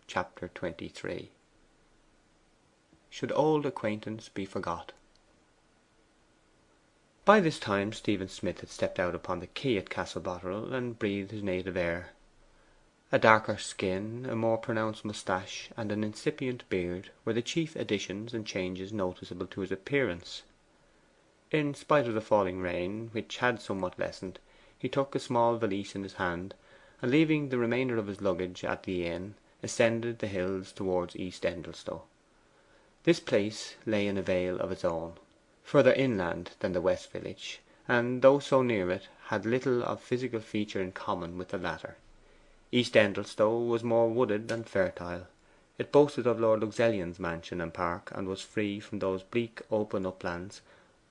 Chapter 23. Should old acquaintance be forgot? By this time Stephen Smith had stepped out upon the quay at Castle Boterel and breathed his native air. A darker skin, a more pronounced moustache, and an incipient beard were the chief additions and changes noticeable to his appearance. In spite of the falling rain, which had somewhat lessened, he took a small valise in his hand, and leaving the remainder of his luggage at the inn, ascended the hills towards East Endelstow. This place lay in a vale of its own, further inland than the west village, and though so near it, had little of physical feature in common with the latter. East Endelstow was more wooded and fertile. It boasted of Lord Luxellian's mansion and park, and was free from those bleak open uplands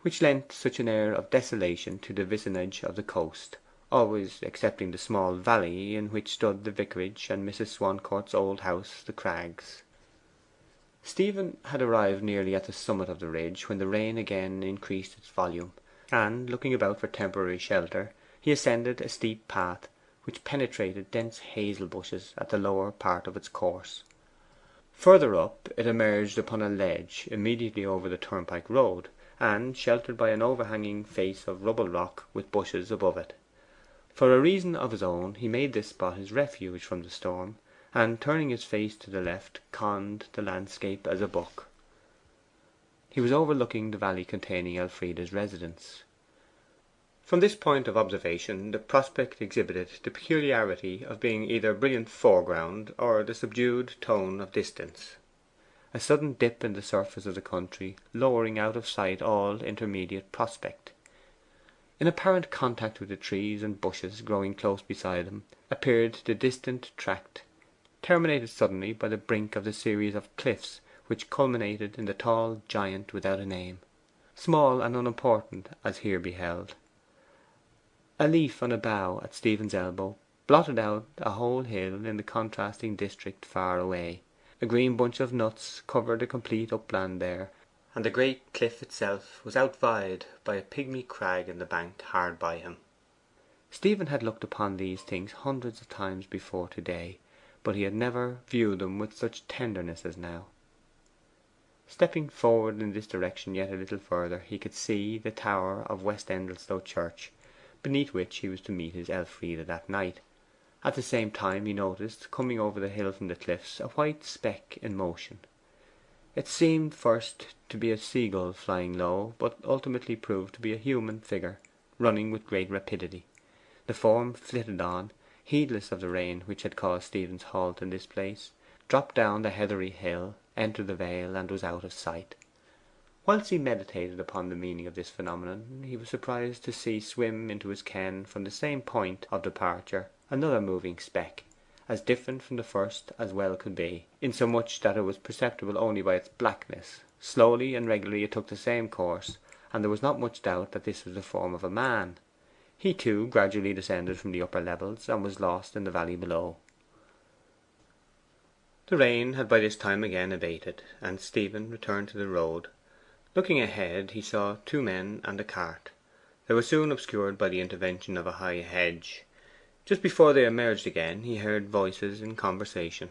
which lent such an air of desolation to the vicinage of the coast, always excepting the small valley in which stood the vicarage and Mrs. Swancourt's old house, the Crags. Stephen had arrived nearly at the summit of the ridge when the rain again increased its volume, and looking about for temporary shelter, he ascended a steep path which penetrated dense hazel bushes at the lower part of its course. Further up it emerged upon a ledge immediately over the turnpike road, and sheltered by an overhanging face of rubble rock with bushes above it. For a reason of his own he made this spot his refuge from the storm, and turning his face to the left conned the landscape as a book. He was overlooking the valley containing Elfride's residence. From this point of observation the prospect exhibited the peculiarity of being either brilliant foreground or the subdued tone of distance. A sudden dip in the surface of the country, lowering out of sight all intermediate prospect. In apparent contact with the trees and bushes growing close beside him appeared the distant tract, terminated suddenly by the brink of the series of cliffs which culminated in the tall giant without a name, small and unimportant as here beheld. A leaf on a bough at Stephen's elbow blotted out a whole hill in the contrasting district far away. A green bunch of nuts covered a complete upland there, and the great cliff itself was outvied by a pigmy crag in the bank hard by him. Stephen had looked upon these things hundreds of times before to day, but he had never viewed them with such tenderness as now. Stepping forward in this direction yet a little further, he could see the tower of West Endelstow Church, beneath which he was to meet his Elfride that night. At the same time he noticed, coming over the hill from the cliffs, a white speck in motion. It seemed first to be a seagull flying low, but ultimately proved to be a human figure, running with great rapidity. The form flitted on, heedless of the rain which had caused Stephen's halt in this place, dropped down the heathery hill, entered the vale, and was out of sight. Whilst he meditated upon the meaning of this phenomenon, he was surprised to see swim into his ken from the same point of departure another moving speck, as different from the first as well could be, insomuch that it was perceptible only by its blackness. Slowly and regularly it took the same course, and there was not much doubt that this was the form of a man. He too gradually descended from the upper levels, and was lost in the valley below. The rain had by this time again abated, and Stephen returned to the road. Looking ahead, he saw two men and a cart. They were soon obscured by the intervention of a high hedge. Just before they emerged again, he heard voices in conversation.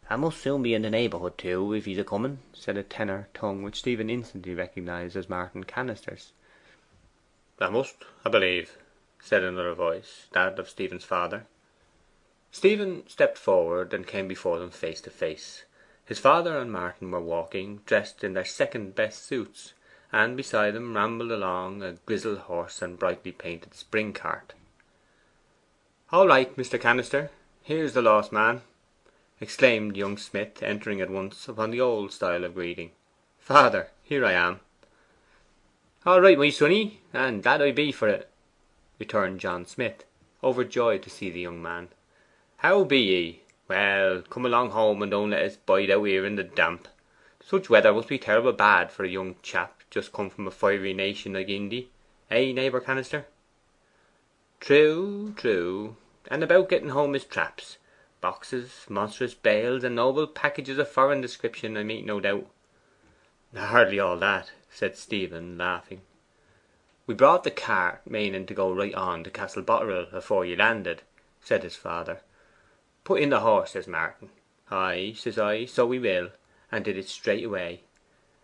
'A must soon be in the neighbourhood too, if he's a coming,' said a tenor tongue which Stephen instantly recognized as Martin Cannister's. 'A must, I believe,' said another voice, that of Stephen's father. Stephen stepped forward and came before them face to face. His father and Martin were walking, dressed in their second best suits, and beside them rambled along a grizzled horse and brightly painted spring cart. 'All right, Mr. Cannister, here's the lost man!' exclaimed young Smith, entering at once upon the old style of greeting. 'Father, here I am.' 'All right, my sonny, and glad I be for it,' returned John Smith, overjoyed to see the young man. 'How be ye? Well, come along home, and don't let us bide out here in the damp. Such weather must be terrible bad for a young chap just come from a fiery nation like Indy, neighbour Cannister?' 'True, true. And about getting home his traps. Boxes, monstrous bales, and noble packages of foreign description, I make no doubt.' 'Hardly all that,' said Stephen, laughing. 'We brought the cart, meaning to go right on to Castle Boterel afore you landed,' said his father. 'Put in the horse,' says Martin. 'Ay,' says I, 'so we will,' and did it straight away.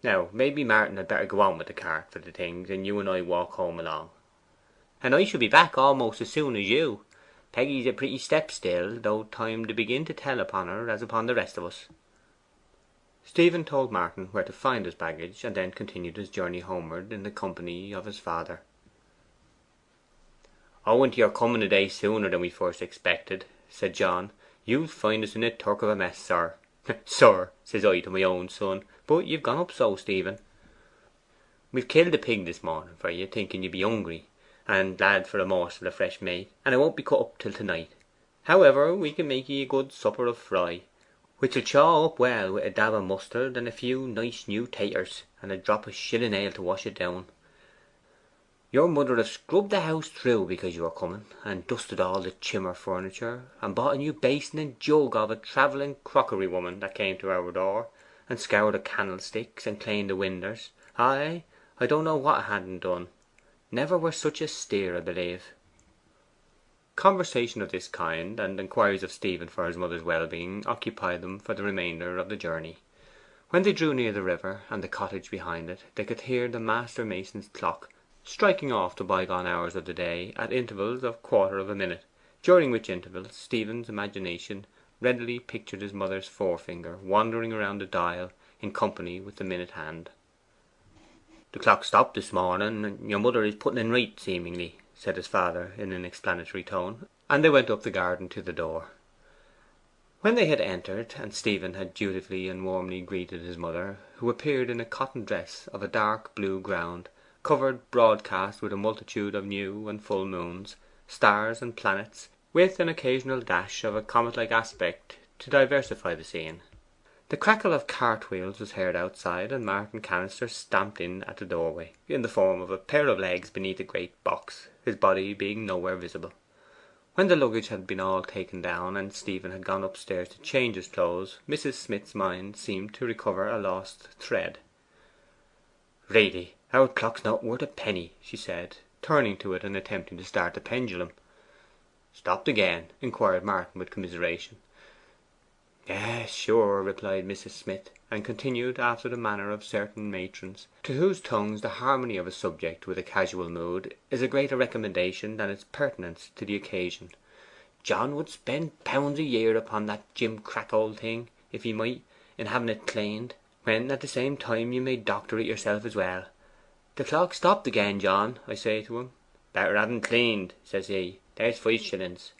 Now maybe Martin had better go on with the cart for the things, and you and I walk home along.' 'And I shall be back almost as soon as you. Peggy's a pretty step still, though time to begin to tell upon her as upon the rest of us.' Stephen told Martin where to find his baggage, and then continued his journey homeward in the company of his father. 'Owing to your coming a day sooner than we first expected,' said John, 'you'll find us in a turk of a mess, sir.' 'Sir,' says I to my own son, 'but you've gone up so, Stephen.' 'We've killed a pig this morning for you, thinking you'd be hungry, and glad for a morsel of fresh meat, and it won't be cut up till to night. However, we can make ye a good supper of fry, which'll chaw up well with a dab of mustard and a few nice new taters, and a drop of shilling ale to wash it down. Your mother have scrubbed the house through because you were coming, and dusted all the chimmer furniture, and bought a new basin and jug of a travelling crockery woman that came to our door, and scoured the candlesticks, and cleaned the winders. Ay, I don't know what 'a hadn't done. Never were such a steer, I believe.' Conversation of this kind, and inquiries of Stephen for his mother's well-being, occupied them for the remainder of the journey. When they drew near the river and the cottage behind it, they could hear the master mason's clock striking off the bygone hours of the day at intervals of quarter of a minute, during which intervals Stephen's imagination readily pictured his mother's forefinger wandering round the dial in company with the minute hand. 'The clock stopped this morning, and your mother is putting in right, seemingly,' said his father in an explanatory tone, and they went up the garden to the door. When they had entered, and Stephen had dutifully and warmly greeted his mother, who appeared in a cotton dress of a dark blue ground, covered broadcast with a multitude of new and full moons, stars, and planets, with an occasional dash of a comet-like aspect to diversify the scene. The crackle of cart wheels was heard outside, and Martin Cannister stamped in at the doorway, in the form of a pair of legs beneath a great box, his body being nowhere visible. When the luggage had been all taken down, and Stephen had gone upstairs to change his clothes, Mrs. Smith's mind seemed to recover a lost thread. 'Really, our clock's not worth a penny,' she said, turning to it and attempting to start the pendulum. 'Stopped again?' inquired Martin with commiseration. 'Yes, sure,' replied Mrs. Smith, and continued after the manner of certain matrons, to whose tongues the harmony of a subject with a casual mood is a greater recommendation than its pertinence to the occasion. 'John would spend pounds a year upon that gimcrack old thing, if he might, in having it claned, when at the same time you may doctor it yourself as well. "The clock stopped again, John," I say to him. "Better have en cleaned," says he. "There's 5 shillings."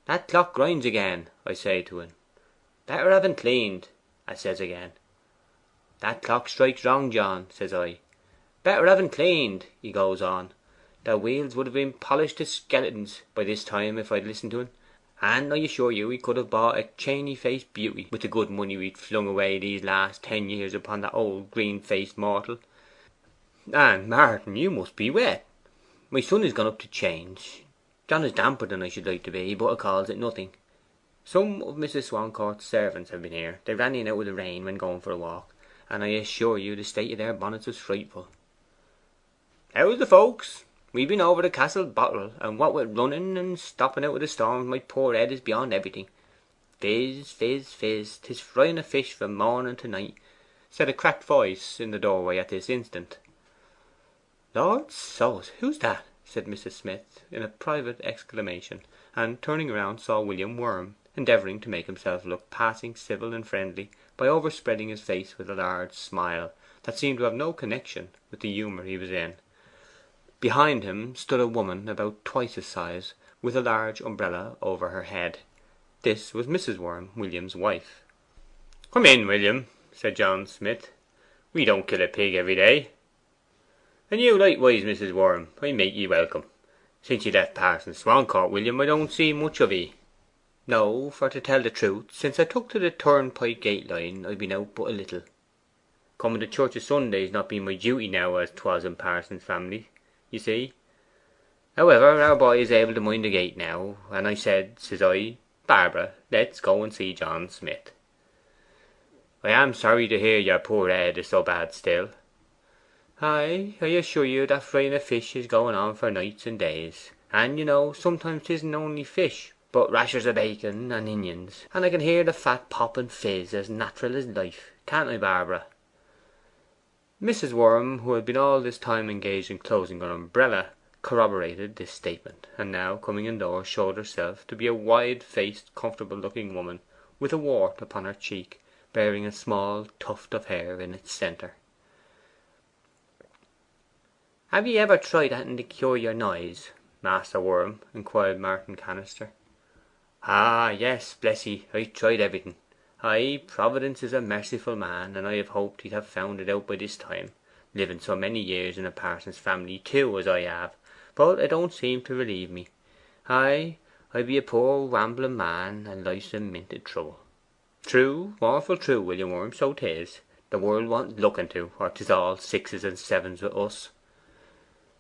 "That clock grinds again," I say to en. "Better have en cleaned," 'a says again. "That clock strikes wrong, John," says I. "Better have en cleaned," he goes on. "The wheels would have been polished to skeletons by this time if I'd listened to en. And I assure you we could have bought a chainy faced beauty with the good money we've flung away these last 10 years upon that old green faced mortal. And, Martin, you must be wet. My son is gone up to change. John is damper than I should like to be, but 'a calls it nothing. Some of Mrs. Swancourt's servants have been here. They ran in and out of the rain when going for a walk, and I assure you the state of their bonnets was frightful. How's the folks? We've been over the Castle Bottle, and what with running and stopping out of the storms, my poor head is beyond everything. Fizz, fizz, fizz, 'tis frying a fish from morning to night,' said a cracked voice in the doorway at this instant. 'Lord so's, who's that?' said Mrs. Smith in a private exclamation, and turning round saw William Worm endeavouring to make himself look passing civil and friendly by overspreading his face with a large smile that seemed to have no connection with the humour he was in. Behind him stood a woman about twice his size, with a large umbrella over her head. This was Mrs. Worm, William's wife. 'Come in, William,' said John Smith. 'We don't kill a pig every day.' 'And you likewise, Mrs. Worm. I make ye welcome. Since ye left Parson Swancourt, William, I don't see much of 'ee.' 'No, for to tell the truth, since I took to the turnpike gate line I've been out but a little. Coming to church o' Sundays not being my duty now as 'twas in Parson's family, you see. However, our boy is able to mind the gate now, and I said, says I, "Barbara, let's go and see John Smith." I am sorry to hear your poor head is so bad still. Ay, I assure you that frying a fish is going on for nights and days. And you know, sometimes 'tisn't only fish, but rashers of bacon and onions, and I can hear the fat pop and fizz as natural as life. Can't I, Barbara?' Mrs. Worm, who had been all this time engaged in closing her umbrella, corroborated this statement, and now coming indoors showed herself to be a wide faced comfortable looking woman with a wart upon her cheek, bearing a small tuft of hair in its centre. 'Have ye ever tried anything to cure your noise, Master Worm?' inquired Martin Cannister. 'Ah, yes, bless ye, I've tried everything. Ay, Providence is a merciful man, and I have hoped he'd have found it out by this time, living so many years in a parson's family too, as I have, but it don't seem to relieve me. Ay, I be a poor wambling man, and life's a minted trouble. True, mortal true, William Worm, so 'tis. The world wants looking to, or 'tis all sixes and sevens with us.'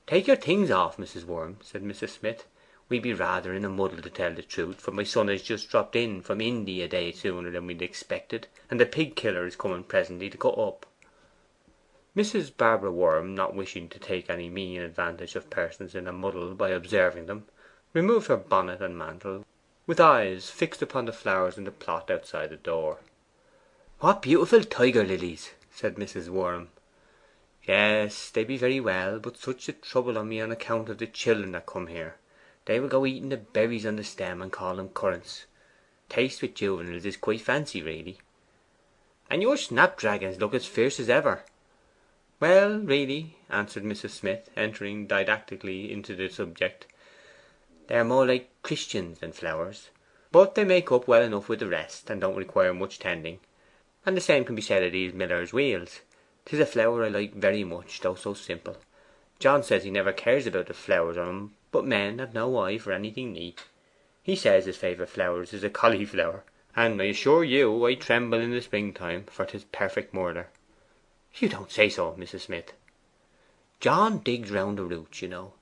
'Take your things off, Mrs. Worm,' said Mrs. Smith. 'We be rather in a muddle, to tell the truth, for my son has just dropped in from Indy a day sooner than we'd expected, and the pig killer is coming presently to cut up.' Mrs. Barbara Worm, not wishing to take any mean advantage of persons in a muddle by observing them, removed her bonnet and mantle, with eyes fixed upon the flowers in the plot outside the door. 'What beautiful tiger lilies!' said Mrs. Worm. 'Yes, they be very well, but such a trouble on me on account of the children that come here. They will go eating the berries on the stem and call them currants. Taste with juveniles is quite fancy, really.' 'And your snapdragons look as fierce as ever.' 'Well, really,' answered Mrs. Smith, entering didactically into the subject, 'they are more like Christians than flowers. But they make up well enough with the rest, and don't require much tending. And the same can be said of these miller's wheels. 'Tis a flower I like very much, though so simple. John says he never cares about the flowers on 'em, but men have no eye for anything neat. He says his favourite flowers is a cauliflower, and I assure you I tremble in the springtime, for 'tis perfect murder.' 'You don't say so, Mrs. Smith?' 'John digs round the roots, you know.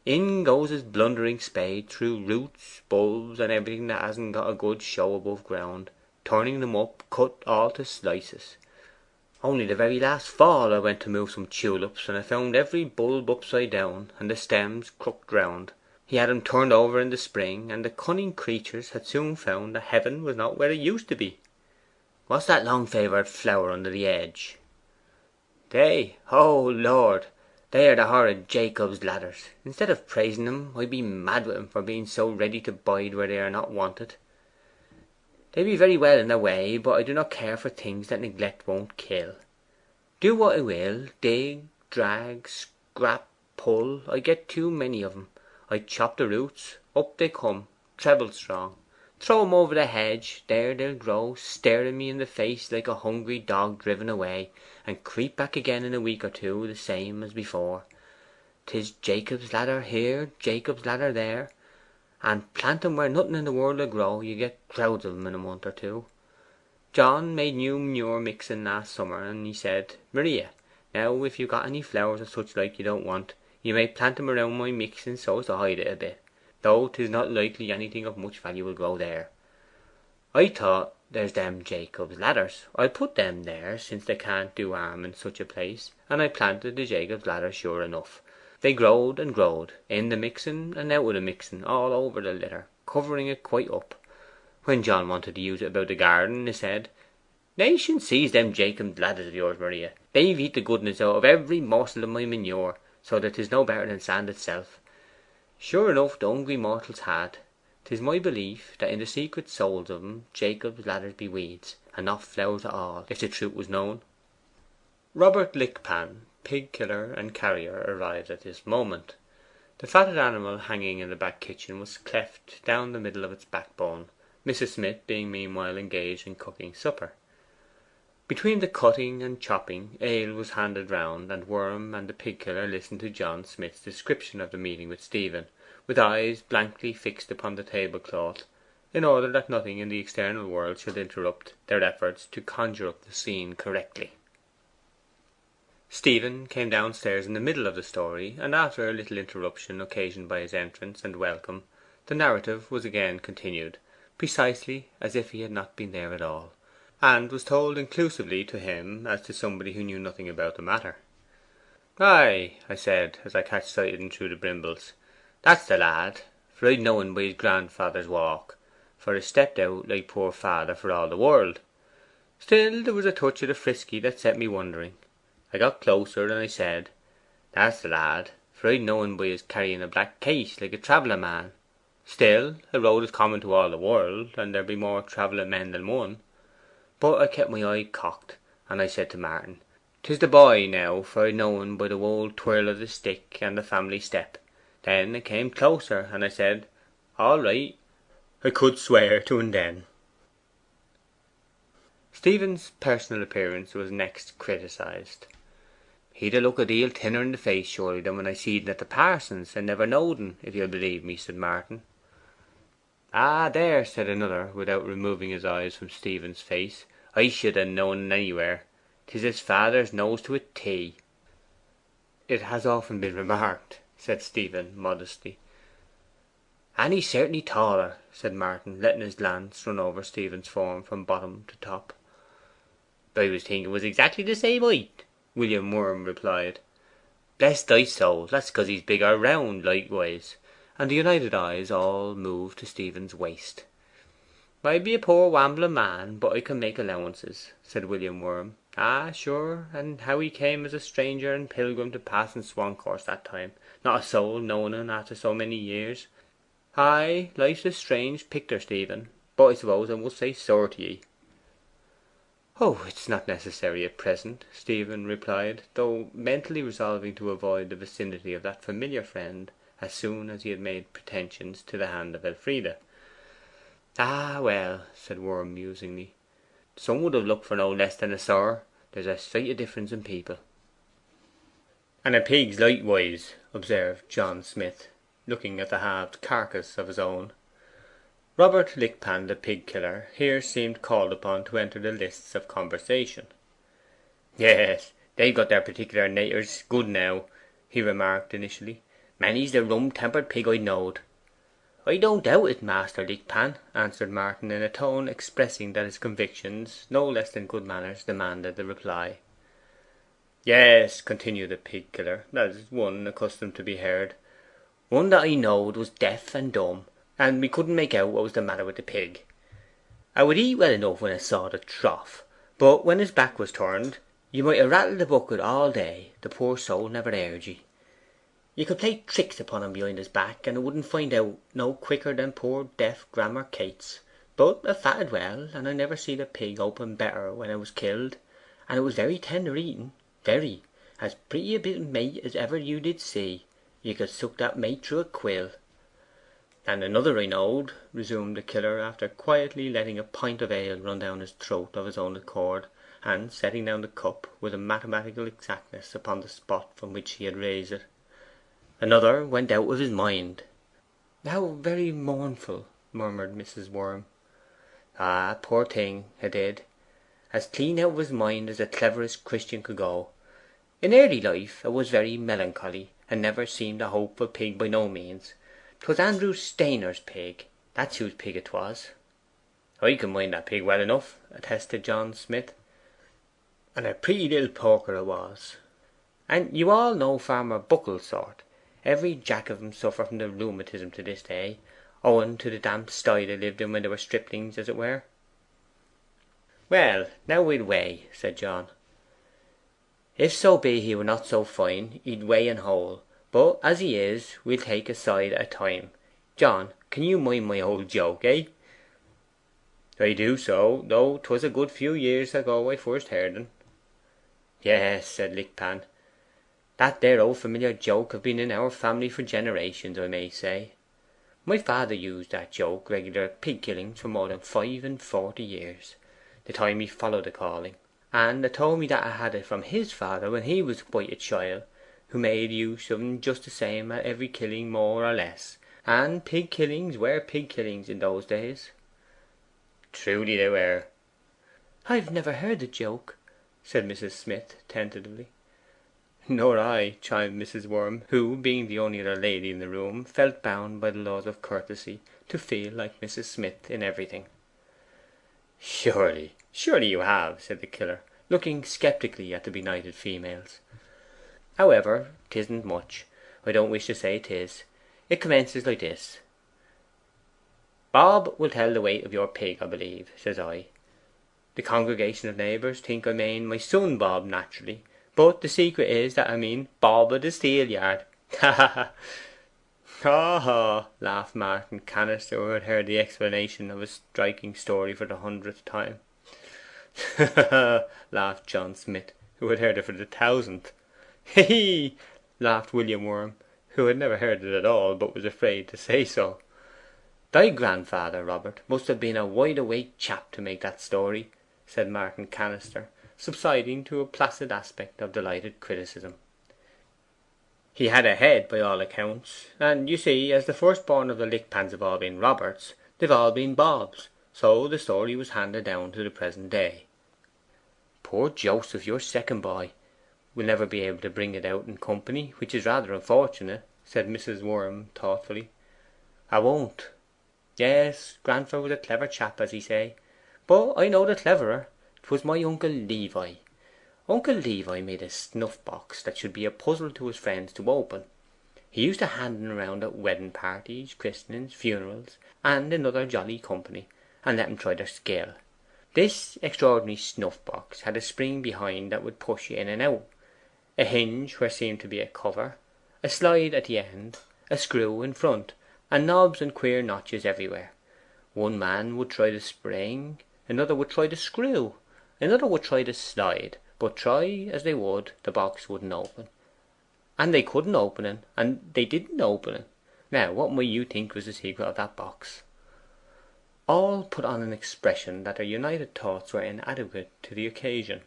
In goes his blundering spade through roots, bulbs, and everything that hasn't got a good show above ground, turning them up cut all to slices. Only the very last fall I went to move some tulips, and I found every bulb upside down, and the stems crooked round. He had 'em turned over in the spring, and the cunning creatures had soon found that heaven was not where it used to be.' 'What's that long favoured flower under the edge?' 'They? O Lord, they are the horrid Jacob's ladders. Instead of praising them, I be mad with 'em for being so ready to bide where they are not wanted. They be very well in their way, but I do not care for things that neglect won't kill. Do what I will, dig, drag, scrap, pull, I get too many of 'em. I chop the roots, up they come, treble strong. Throw 'em over the hedge, there they'll grow, staring me in the face like a hungry dog driven away, and creep back again in a week or two the same as before. 'Tis Jacob's ladder here, Jacob's ladder there, and plant 'em where nothing in the world will grow, you get crowds of 'em in a month or two. John made new manure mixing last summer, and he said, "Maria, now if you've got any flowers or such like you don't want, you may plant 'em around my mixing so as to hide it a bit, though 'tis not likely anything of much value will grow there." I thought, there's them Jacob's ladders, I'll put them there, since they can't do harm in such a place, and I planted the Jacob's ladders sure enough. They growed and growed, in the mixing and out of the mixing, all over the litter, covering it quite up. When John wanted to use it about the garden, he said, "Nation seize them Jacob's ladders of yours, Maria. They've eat the goodness out of every morsel of my manure, so that 'tis no better than sand itself." Sure enough the hungry mortals had. 'Tis my belief that in the secret souls of 'em Jacob's ladders be weeds, and not flowers at all, if the truth was known. Robert Lickpan, pig killer and carrier, arrived at this moment. The fatted animal hanging in the back kitchen was cleft down the middle of its backbone, Mrs. Smith being meanwhile engaged in cooking supper. Between the cutting and chopping, ale was handed round, and Worm and the pig killer listened to John Smith's description of the meeting with Stephen, with eyes blankly fixed upon the tablecloth, in order that nothing in the external world should interrupt their efforts to conjure up the scene correctly. Stephen came downstairs in the middle of the story, and after a little interruption occasioned by his entrance and welcome, the narrative was again continued, precisely as if he had not been there at all, and was told inclusively to him as to somebody who knew nothing about the matter. "Ay," I said, as I catch sight of him through the brimbles, "that's the lad. for I'd know en by his grandfather's walk, for 'a stepped out like poor father for all the world. Still, there was a touch of the frisky that set me wondering. I got closer, and I said, "That's the lad," for I'd know en by his carrying a black case like a travelling man. Still, a road is common to all the world, and there be more travelling men than one. But I kept my eye cocked, and I said to Martin, "'Tis the boy now, for I know en by the old twirl of the stick and the family step." Then I came closer, and I said, "All right." I could swear to en then.' Stephen's personal appearance was next criticised. 'He'd a look a deal thinner in the face, surely, than when I seed en at the parson's, and never knowed en, if you'll believe me,' said Martin. 'Ah, there,' said another, without removing his eyes from Stephen's face, 'I should ha' known en anywhere. 'Tis his father's nose to a T.' 'It has often been remarked,' said Stephen modestly. 'And he's certainly taller,' said Martin, letting his glance run over Stephen's form from bottom to top. 'I was thinking 'a was exactly the same height,' William Worm replied. 'Bless thy soul, that's 'cause he's bigger round likewise.' And the united eyes all moved to Stephen's waist. 'I be a poor wambling man, but I can make allowances,' said William Worm. 'Ah, sure, and how he came as a stranger and pilgrim to Parson Swancourt that time, not a soul knowing en after so many years. Ay, life's a strange picter, Stephen, but I suppose I must say sir to ye.' 'Oh, it is not necessary at present,' Stephen replied, though mentally resolving to avoid the vicinity of that familiar friend as soon as he had made pretensions to the hand of Elfride. 'Ah, well,' said Worm musingly, 'some would have looked for no less than a sir. There's a sight of difference in people.' 'And in pigs likewise,' observed John Smith, looking at the halved carcass of his own. Robert Lickpan, the pig killer, here seemed called upon to enter the lists of conversation. 'Yes, they've got their particular naters good now,' he remarked initially. 'Many's the rum tempered pig I knowed.' 'I don't doubt it, Master Lickpan,' answered Martin, in a tone expressing that his convictions, no less than good manners, demanded the reply. 'Yes,' continued the pig killer, as one accustomed to be heard, 'one that I knowed was deaf and dumb, and we couldn't make out what was the matter with the pig. 'A would eat well enough when 'a saw the trough, but when his back was turned, you might have rattled the bucket all day, the poor soul never heard ye. You could play tricks upon him behind his back, and 'a wouldn't find out no quicker than poor deaf Grammer Cates. But 'a fatted well, and I never seed a pig open better when 'a was killed, and it was very tender eating, very, as pretty a bit of mate as ever you did see. You could suck that mate through a quill.' 'And another I knowed,' resumed the killer, after quietly letting a pint of ale run down his throat of his own accord, and setting down the cup with a mathematical exactness upon the spot from which he had raised it. 'Another went out of his mind.' 'How very mournful!' murmured Mrs. Worm. 'Ah, poor thing, 'a did. As clean out of his mind as the cleverest Christian could go. In early life 'a was very melancholy, and never seemed a hopeful pig by no means. 'Twas Andrew Stainer's pig, that's whose pig 'twas.' 'I can mind that pig well enough,' attested John Smith. 'And a pretty little porker it was. And you all know Farmer Buckle's sort. Every jack of 'em suffer from the rheumatism to this day, owing to the damp sty they lived in when they were striplings, as it were.' 'Well, now we'll weigh,' said John. 'If so be he were not so fine, he'd weigh in whole. But as he is, we'll take a side at a time. John, can you mind my old joke, eh?' 'I do so, though 'twas a good few years ago I first heard en.' 'Yes,' said Lickpan. 'That there old familiar joke have been in our family for generations, I may say. My father used that joke regular at pig killings for more than 45 years, the time he followed the calling, and 'a told me that 'a had it from his father when he was quite a child, who made use of en just the same at every killing more or less. And pig killings were pig killings in those days.' 'Truly they were.' 'I've never heard the joke,' said Mrs. Smith tentatively. 'Nor I,' chimed Mrs. Worm, who, being the only other lady in the room, felt bound by the laws of courtesy to feel like Mrs. Smith in everything. 'Surely, surely you have,' said the killer, looking sceptically at the benighted females. 'However, 'tisn't much. I don't wish to say 'tis. It commences like this. Bob will tell the weight of your pig, I believe, says I. The congregation of neighbours think I mane my son Bob naturally, but the secret is that I mean Bob of the Steelyard. Ha ha ha! Ha ha! laughed Martin Cannister, who had heard the explanation of a striking story for the 100th time. Ha ha! laughed John Smith, who had heard it for the 1000th. He he! laughed William Worm, who had never heard it at all, but was afraid to say so. Thy grandfather, Robert, must have been a wide awake chap to make that story, said Martin Cannister, subsiding to a placid aspect of delighted criticism. He had a head by all accounts, and you see, as the firstborn of the Lickpans have all been Roberts, they've all been Bobs, so the story was handed down to the present day. Poor Joseph, your second boy, will never be able to bring it out in company, which is rather unfortunate, said Mrs. Worm thoughtfully. I won't. Yes, grandfer was a clever chap, as he say. But I know the cleverer. 'Twas my Uncle Levi. Uncle Levi made a snuff box that should be a puzzle to his friends to open. He used to hand en round at wedding parties, christenings, funerals, and in other jolly company, and let 'em try their skill. This extraordinary snuff box had a spring behind that would push you in and out, a hinge where seemed to be a cover, a slide at the end, a screw in front, and knobs and queer notches everywhere. One man would try the spring, another would try the screw, another would try the slide, but try as they would, the box wouldn't open. And they couldn't open it, and they didn't open it. Now, what might you think was the secret of that box? All put on an expression that their united thoughts were inadequate to the occasion.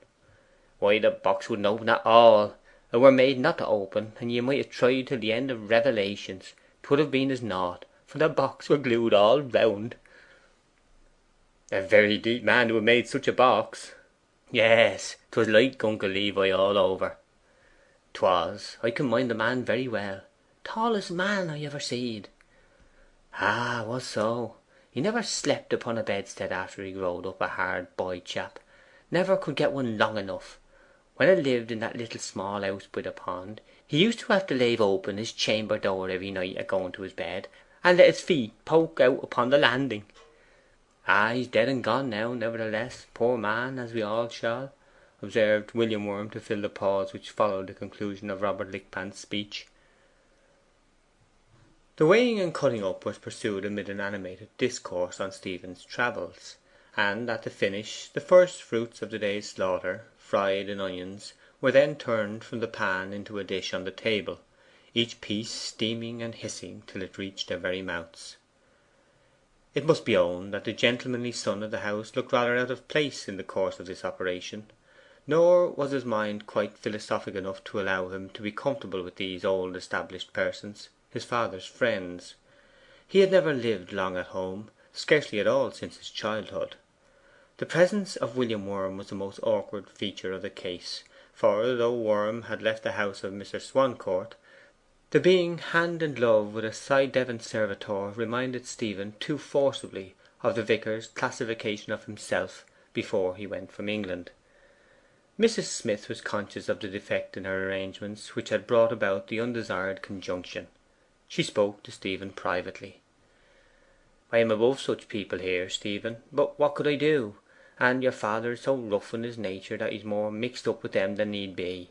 Why, the box wouldn't open at all. It were made not to open, and ye might have tried till the end of Revelations. 'Twould have been as naught, for the box were glued all round. A very deep man to have made such a box. Yes, 'twas like Uncle Levi all over. 'Twas. I can mind the man very well. Tallest man I ever seed. Ah, was so. He never slept upon a bedstead after he growed up a hard boy chap. Never could get one long enough. When 'a lived in that little small house by the pond, he used to have to lave open his chamber door every night a going to his bed, and let his feet poke out upon the landing. Ah, he's dead and gone now, nevertheless, poor man, as we all shall, observed William Worm to fill the pause which followed the conclusion of Robert Lickpan's speech. The weighing and cutting up was pursued amid an animated discourse on Stephen's travels, and at the finish the first fruits of the day's slaughter, fried in onions, were then turned from the pan into a dish on the table, each piece steaming and hissing till it reached their very mouths. It must be owned that the gentlemanly son of the house looked rather out of place in the course of this operation, nor was his mind quite philosophic enough to allow him to be comfortable with these old established persons, his father's friends. He had never lived long at home, scarcely at all since his childhood. The presence of William Worm was the most awkward feature of the case, for though Worm had left the house of Mr. Swancourt, the being hand in glove with a ci devant servitor reminded Stephen too forcibly of the vicar's classification of himself before he went from England. Mrs. Smith was conscious of the defect in her arrangements which had brought about the undesired conjunction. She spoke to Stephen privately. 'I am above such people here, Stephen, but what could I do? And your father is so rough in his nature that he's more mixed up with them than need be.'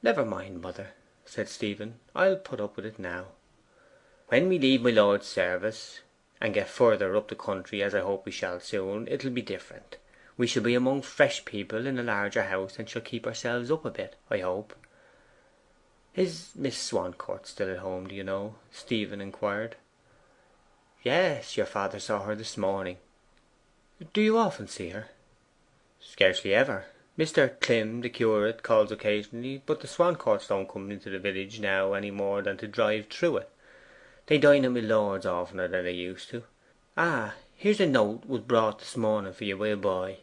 'Never mind, mother,' said Stephen. 'I'll put up with it now. When we leave my lord's service, and get further up the country, as I hope we shall soon, it'll be different. We shall be among fresh people in a larger house, and shall keep ourselves up a bit, I hope.' 'Is Miss Swancourt still at home, do you know?' Stephen inquired. 'Yes, your father saw her this morning.' 'Do you often see her?' 'Scarcely ever. Mr. Clym, the curate, calls occasionally, but the Swancourts don't come into the village now any more than to drive through it. They dine at my lord's oftener than they used to. Ah, here's a note was brought this morning for you by a boy.'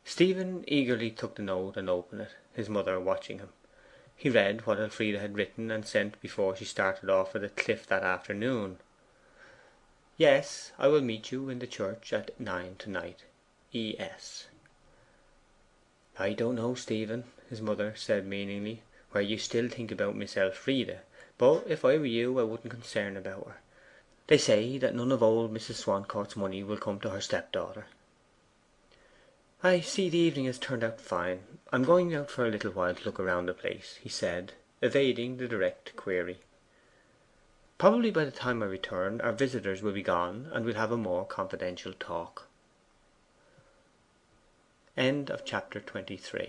Stephen eagerly took the note and opened it, his mother watching him. He read what Elfride had written and sent before she started off for the cliff that afternoon. 'Yes, I will meet you in the church at 9 to night. E.S.' 'I don't know, Stephen,' his mother said meaningly, 'where you still think about Miss Elfride, but if I were you I wouldn't concern about her. They say that none of old Mrs. Swancourt's money will come to her stepdaughter.' 'I see the evening has turned out fine. I am going out for a little while to look round the place,' he said, evading the direct query. 'Probably by the time I return our visitors will be gone, and we'll have a more confidential talk.' Chapter 24.